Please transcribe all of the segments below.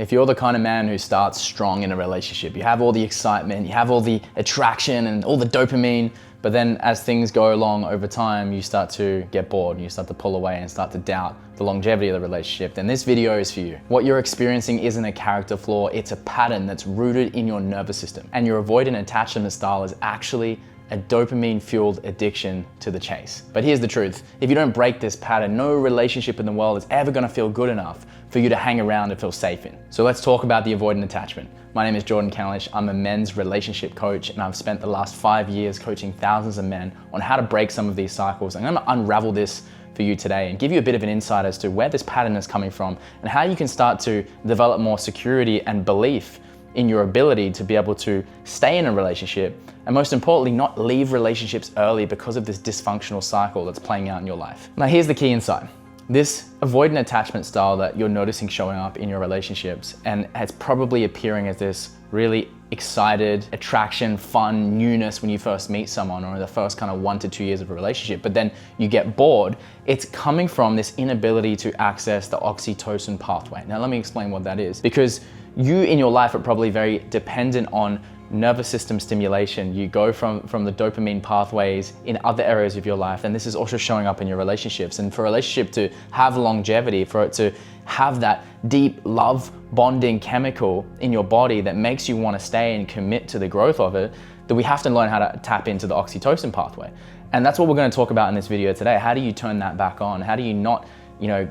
If you're the kind of man who starts strong in a relationship, you have all the excitement, you have all the attraction and all the dopamine, but then as things go along over time, you start to get bored, you start to pull away and start to doubt the longevity of the relationship, then this video is for you. What you're experiencing isn't a character flaw, it's a pattern that's rooted in your nervous system. And your avoidant attachment style is actually a dopamine-fueled addiction to the chase. But here's the truth, if you don't break this pattern, no relationship in the world is ever gonna feel good enough for you to hang around and feel safe in. So let's talk about the avoidant attachment. My name is Jordan Calish, I'm a men's relationship coach, and I've spent the last 5 years coaching thousands of men on how to break some of these cycles. I'm gonna unravel this for you today and give you a bit of an insight as to where this pattern is coming from and how you can start to develop more security and belief in your ability to be able to stay in a relationship, and most importantly, not leave relationships early because of this dysfunctional cycle that's playing out in your life. Now, here's the key insight. This avoidant attachment style that you're noticing showing up in your relationships, and it's probably appearing as this really excited attraction, fun, newness when you first meet someone or in the first kind of 1 to 2 years of a relationship, but then you get bored, it's coming from this inability to access the oxytocin pathway. Now, let me explain what that is, because you in your life are probably very dependent on nervous system stimulation. You go from the dopamine pathways in other areas of your life, and this is also showing up in your relationships. And for a relationship to have longevity, for it to have that deep love bonding chemical in your body that makes you want to stay and commit to the growth of it, that we have to learn how to tap into the oxytocin pathway. And that's what we're going to talk about in this video today. How do you turn that back on? How do you not,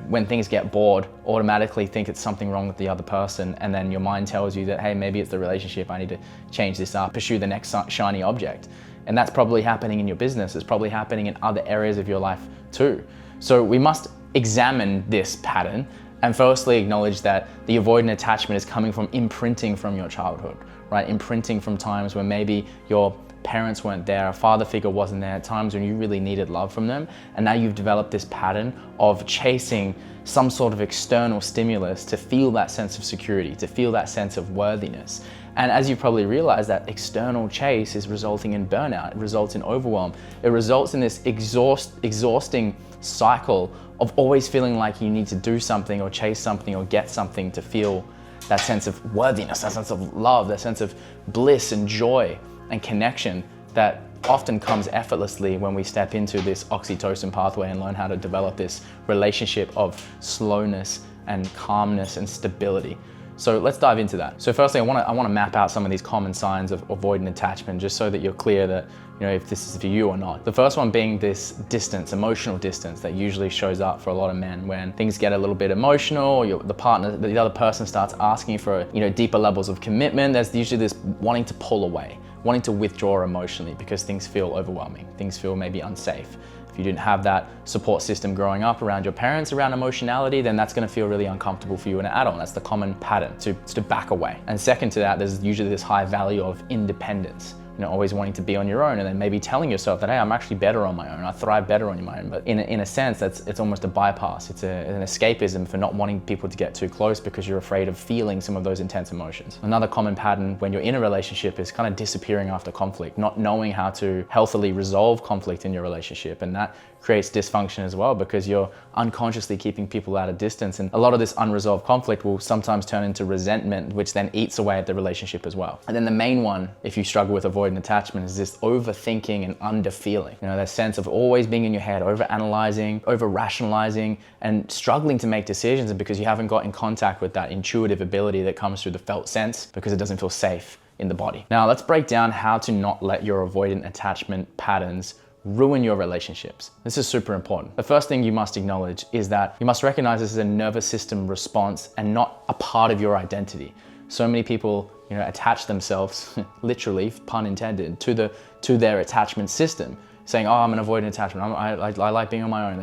when things get bored, automatically think it's something wrong with the other person, and then your mind tells you that, hey, maybe it's the relationship, I need to change this up, pursue the next shiny object. And that's probably happening in your business, it's probably happening in other areas of your life too. So we must examine this pattern and firstly acknowledge that the avoidant attachment is coming from imprinting from your childhood, right? Imprinting from times when maybe your parents weren't there, a father figure wasn't there, at times when you really needed love from them, and now you've developed this pattern of chasing some sort of external stimulus to feel that sense of security, to feel that sense of worthiness. And as you probably realize, that external chase is resulting in burnout, it results in overwhelm, it results in this exhausting cycle of always feeling like you need to do something or chase something or get something to feel that sense of worthiness, that sense of love, that sense of bliss and joy and connection that often comes effortlessly when we step into this oxytocin pathway and learn how to develop this relationship of slowness and calmness and stability. So let's dive into that. So firstly, I want to map out some of these common signs of avoidant attachment, just so that you're clear that if this is for you or not. The first one being this distance, emotional distance, that usually shows up for a lot of men when things get a little bit emotional, or the other person starts asking for deeper levels of commitment. There's usually this wanting to pull away, wanting to withdraw emotionally because things feel overwhelming, things feel maybe unsafe. If you didn't have that support system growing up around your parents, around emotionality, then that's gonna feel really uncomfortable for you in an adult. That's the common pattern, to back away. And second to that, there's usually this high value of independence. Always wanting to be on your own, and then maybe telling yourself that, hey, I'm actually better on my own, I thrive better on my own. But in a sense, it's almost a bypass. It's an escapism for not wanting people to get too close because you're afraid of feeling some of those intense emotions. Another common pattern when you're in a relationship is kind of disappearing after conflict, not knowing how to healthily resolve conflict in your relationship. And that creates dysfunction as well, because you're unconsciously keeping people at a distance. And a lot of this unresolved conflict will sometimes turn into resentment, which then eats away at the relationship as well. And then the main one, if you struggle with avoidant attachment, is this overthinking and underfeeling. That sense of always being in your head, over-analyzing, over-rationalizing, and struggling to make decisions, and because you haven't got in contact with that intuitive ability that comes through the felt sense, because it doesn't feel safe in the body. Now let's break down how to not let your avoidant attachment patterns ruin your relationships. This is super important. The first thing you must acknowledge is that you must recognize this as a nervous system response and not a part of your identity. So many people, attach themselves, literally, pun intended, to their attachment system, saying, oh, I'm an avoidant attachment, I like being on my own.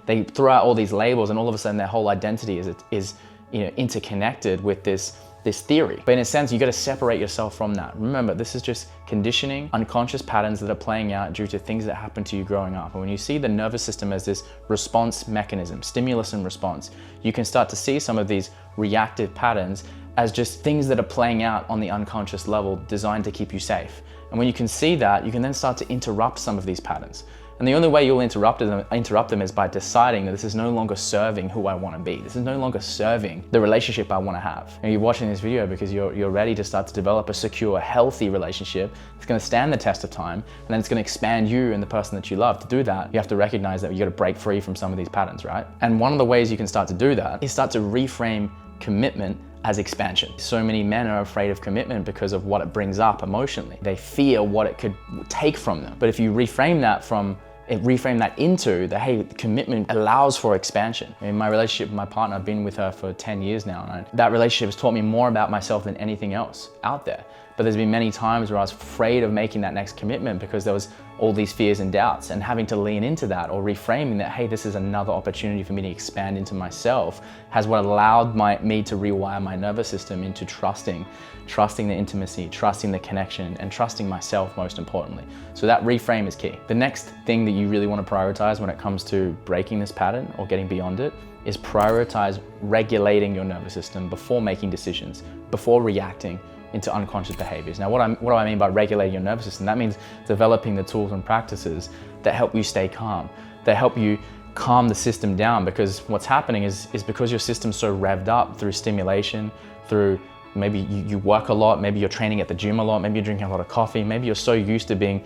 They throw out all these labels, and all of a sudden their whole identity is interconnected with this theory. But in a sense, you got to separate yourself from that. Remember, this is just conditioning, unconscious patterns that are playing out due to things that happened to you growing up. And when you see the nervous system as this response mechanism, stimulus and response, you can start to see some of these reactive patterns as just things that are playing out on the unconscious level designed to keep you safe. And when you can see that, you can then start to interrupt some of these patterns. And the only way you'll interrupt them is by deciding that this is no longer serving who I want to be. This is no longer serving the relationship I want to have. And you're watching this video because you're ready to start to develop a secure, healthy relationship. It's going to stand the test of time, and then it's going to expand you and the person that you love. To do that, you have to recognize that you got to break free from some of these patterns, right? And one of the ways you can start to do that is start to reframe commitment as expansion. So many men are afraid of commitment because of what it brings up emotionally. They fear what it could take from them. But if you reframe that into the, hey, commitment allows for expansion. In my relationship with my partner, I've been with her for 10 years now, and that relationship has taught me more about myself than anything else out there. But there's been many times where I was afraid of making that next commitment because there was all these fears and doubts, and having to lean into that or reframing that, hey, this is another opportunity for me to expand into myself, has what allowed me to rewire my nervous system into trusting the intimacy, trusting the connection, and trusting myself most importantly. So that reframe is key. The next thing that you really want to prioritize when it comes to breaking this pattern or getting beyond it is prioritize regulating your nervous system before making decisions, before reacting into unconscious behaviors. Now, what do I mean by regulating your nervous system? That means developing the tools and practices that help you stay calm, that help you calm the system down, because what's happening is because your system's so revved up through stimulation, through maybe you work a lot, maybe you're training at the gym a lot, maybe you're drinking a lot of coffee, maybe you're so used to being,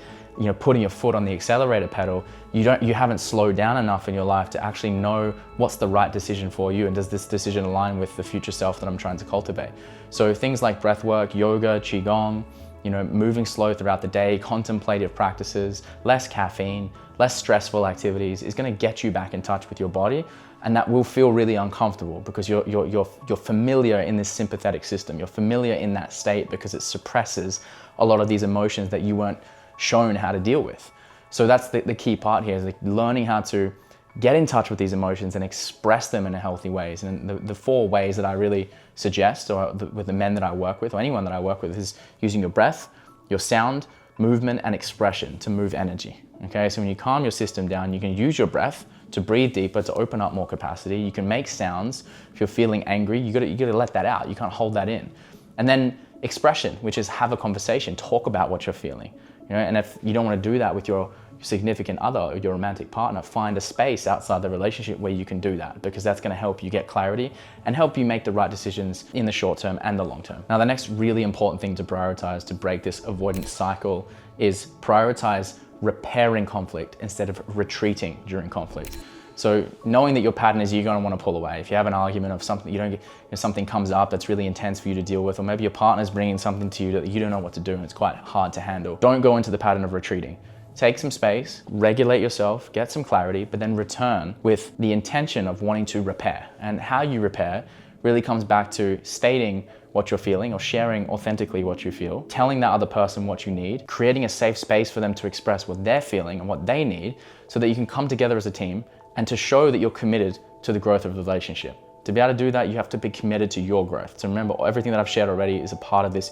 putting your foot on the accelerator pedal, you haven't slowed down enough in your life to actually know what's the right decision for you, and does this decision align with the future self that I'm trying to cultivate. So things like breath work, yoga, qigong, moving slow throughout the day, contemplative practices, less caffeine, less stressful activities is going to get you back in touch with your body. And that will feel really uncomfortable because you're familiar in this sympathetic system. You're familiar in that state because it suppresses a lot of these emotions that you weren't shown how to deal with. So that's the key part here, is like learning how to get in touch with these emotions and express them in a healthy ways. And the 4 ways that I really suggest, with the men that I work with, or anyone that I work with, is using your breath, your sound, movement, and expression to move energy. Okay, so when you calm your system down, you can use your breath to breathe deeper, to open up more capacity. You can make sounds. If you're feeling angry, you gotta let that out. You can't hold that in. And then expression, which is have a conversation, talk about what you're feeling. And if you don't want to do that with your significant other or your romantic partner, find a space outside the relationship where you can do that, because that's going to help you get clarity and help you make the right decisions in the short term and the long term. Now, the next really important thing to prioritize to break this avoidance cycle is prioritize repairing conflict instead of retreating during conflict. So knowing that your pattern is you're going to want to pull away. If you have an argument of something, something comes up that's really intense for you to deal with, or maybe your partner's bringing something to you that you don't know what to do and it's quite hard to handle, don't go into the pattern of retreating. Take some space, regulate yourself, get some clarity, but then return with the intention of wanting to repair. And how you repair really comes back to stating what you're feeling or sharing authentically what you feel, telling that other person what you need, creating a safe space for them to express what they're feeling and what they need, so that you can come together as a team and to show that you're committed to the growth of the relationship. To be able to do that, you have to be committed to your growth. So remember, everything that I've shared already is a part of this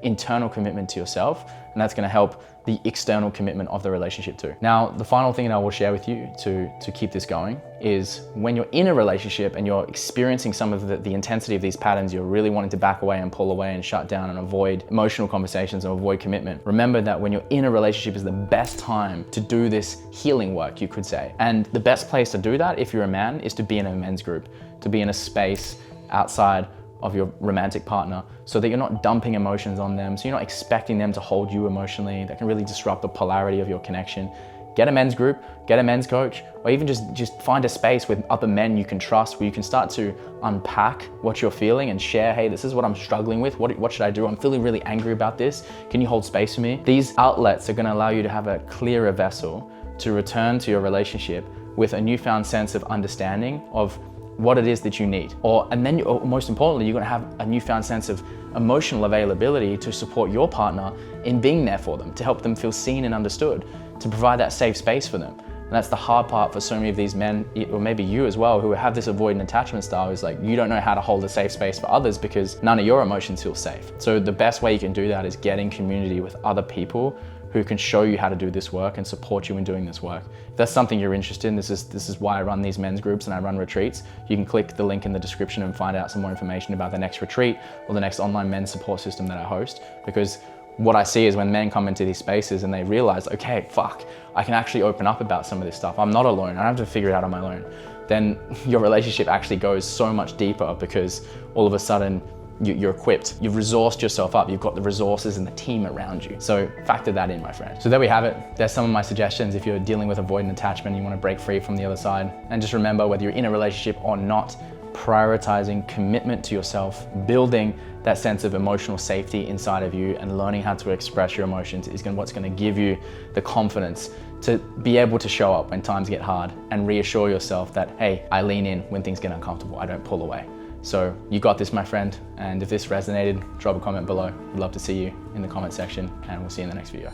internal commitment to yourself, and that's gonna help the external commitment of the relationship too. Now, the final thing that I will share with you to keep this going is when you're in a relationship and you're experiencing some of the intensity of these patterns, you're really wanting to back away and pull away and shut down and avoid emotional conversations and avoid commitment. Remember that when you're in a relationship is the best time to do this healing work, you could say. And the best place to do that, if you're a man, is to be in a men's group, to be in a space outside of your romantic partner, so that you're not dumping emotions on them, so you're not expecting them to hold you emotionally. That can really disrupt the polarity of your connection. Get a men's group, get a men's coach, or even just find a space with other men you can trust, where you can start to unpack what you're feeling and share, hey, this is what I'm struggling with. What should I do? I'm feeling really angry about this. Can you hold space for me? These outlets are gonna allow you to have a clearer vessel to return to your relationship with a newfound sense of understanding of what it is that you need. And then most importantly, you're gonna have a newfound sense of emotional availability to support your partner in being there for them, to help them feel seen and understood, to provide that safe space for them. And that's the hard part for so many of these men, or maybe you as well, who have this avoidant attachment style, is like, you don't know how to hold a safe space for others because none of your emotions feel safe. So the best way you can do that is get in community with other people who can show you how to do this work and support you in doing this work. If that's something you're interested in, this is why I run these men's groups and I run retreats. You can click the link in the description and find out some more information about the next retreat or the next online men's support system that I host, because what I see is when men come into these spaces and they realize, okay, fuck, I can actually open up about some of this stuff. I'm not alone. I don't have to figure it out on my own. Then your relationship actually goes so much deeper because all of a sudden you're equipped. You've resourced yourself up. You've got the resources and the team around you. So factor that in, my friend. So there we have it. There's some of my suggestions if you're dealing with avoidant attachment, you want to break free from the other side. And just remember, whether you're in a relationship or not, prioritizing commitment to yourself, building that sense of emotional safety inside of you and learning how to express your emotions is what's going to give you the confidence to be able to show up when times get hard and reassure yourself that, hey, I lean in when things get uncomfortable. I don't pull away. So you got this, my friend. And if this resonated, drop a comment below. We'd love to see you in the comment section, and we'll see you in the next video.